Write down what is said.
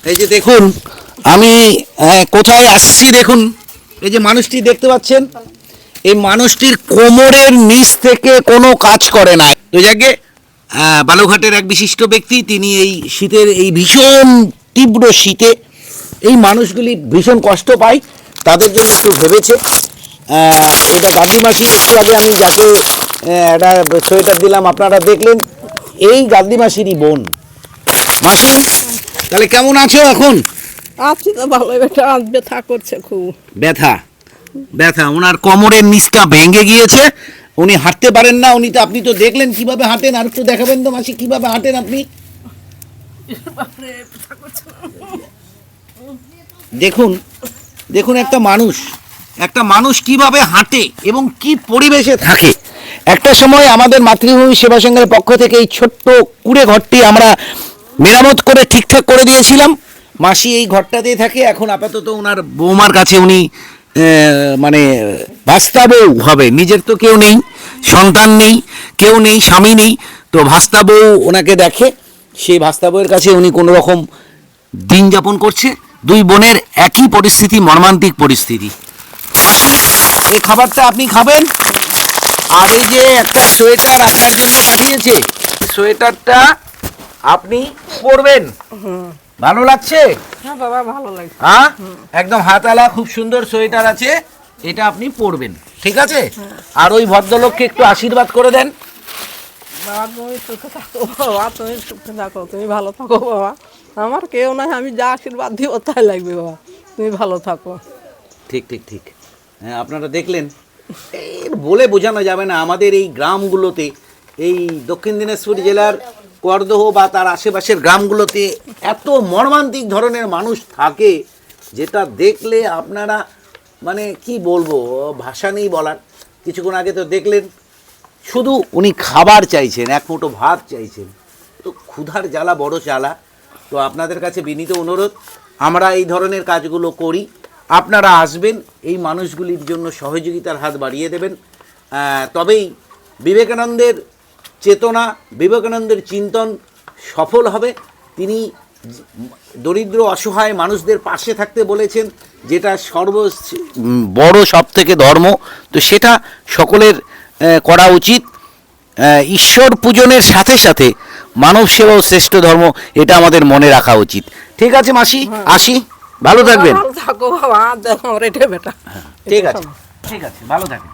এই যে দেখুন আমি কোথায় আসছি, দেখুন এই যে মানুষটি দেখতে পাচ্ছেন, এই মানুষটির কোমরের নিচ থেকে কোনো কাজ করে না। তো যাকে বালুঘাটের এক বিশিষ্ট ব্যক্তি, তিনি এই শীতের এই ভীষণ তীব্র শীতে এই মানুষগুলি ভীষণ কষ্ট পায়, তাদের জন্য একটু ভেবেছে। এটা গান্ধী মাসি, একটু আগে আমি যাকে একটা সোয়েটার দিলাম আপনারা দেখলেন, এই গান্ধী মাসিরই বোন। মাসি তাহলে কেমন আছো এখন? আছি তো ভালো, বেটা ব্যথা করছে খুব। ব্যথা ব্যথা ওনার কোমরের নিচটা ভেঙে গিয়েছে, উনি হাঁটতে পারেন না। উনি তো, আপনি তো দেখলেন কিভাবে হাঁটেন, আর একটু দেখাবেন তো মাসি কিভাবে হাঁটেন আপনি? দেখুন দেখুন একটা মানুষ কিভাবে হাঁটে এবং কি পরিবেশে থাকে। একটা সময় আমাদের মাতৃভূমি সেবা সংঘের পক্ষ থেকে এই ছোট্ট কুড়ে ঘরটি আমরা মেরামত করে ঠিকঠাক করে দিয়েছিলাম। মাসি এই ঘরটাতেই থাকে। এখন আপাতত ওনার বৌমার কাছে উনি মানে ভাস্তা বউ হবে, নিজের তো কেউ নেই, সন্তান নেই, কেউ নেই, স্বামী নেই, তো ভাস্তা বউ ওনাকে দেখে। সেই ভাস্তা বউয়ের কাছে উনি কোনো রকম দিন যাপন করছে। দুই বোনের একই পরিস্থিতি, মর্মান্তিক পরিস্থিতি। এই খাবারটা আপনি খাবেন, আর এই যে একটা সোয়েটার আপনার জন্য পাঠিয়েছে, সোয়েটারটা আপনি পরবেন। ভালো লাগছে? হ্যাঁ বাবা ভালো লাগছে। হ্যাঁ, একদম হাতালা খুব সুন্দর সোয়েটার আছে, এটা আপনি পরবেন, ঠিক আছে? আর ওই ভদ্রলোককে একটু আশীর্বাদ করে দেন। বাবা তুমি সুখে থাকো বাবা, তুমি সুখে থাকো, তুমি ভালো থাকো বাবা। আমার কেউ নাই, আমি যা আশীর্বাদ দিব তাই লাগবে বাবা, তুমি ভালো থাকো। ঠিক ঠিক ঠিক। হ্যাঁ, আপনারা দেখলেন, এর বলে বোঝানো যাবে না। আমাদের এই গ্রামগুলোতে, এই দক্ষিণ দিনাজপুর জেলার করদহ বা তার আশেপাশের গ্রামগুলোতে এত মর্মান্তিক ধরনের মানুষ থাকে, যেটা দেখলে আপনারা মানে কি বলবো, ভাষা নেই বলার। কিছুক্ষণ আগে তো দেখলেন, শুধু উনি খাবার চাইছেন, এক মুঠো ভাত চাইছেন, তো ক্ষুধার জ্বালা বড় জ্বালা। তো আপনাদের কাছে বিনীত অনুরোধ, আমরা এই ধরনের কাজগুলো করি, আপনারা আসবেন, এই মানুষগুলির জন্য সহযোগিতার হাত বাড়িয়ে দেবেন। তবেই বিবেকানন্দের চেতনা, বিবেকানন্দের চিন্তন সফল হবে। তিনি দরিদ্র অসহায় মানুষদের পাশে থাকতে বলেছেন, যেটা বড় সব থেকে ধর্ম, তো সেটা সকলের করা উচিত। ঈশ্বর পূজনের সাথে সাথে মানব সেবাও শ্রেষ্ঠ ধর্ম, এটা আমাদের মনে রাখা উচিত। ঠিক আছে মাসি, আসি, ভালো থাকবেন। ভালো থাকো বাবা, দেখো রেটে বেটা। ঠিক আছে, ঠিক আছে, ভালো থাকবেন।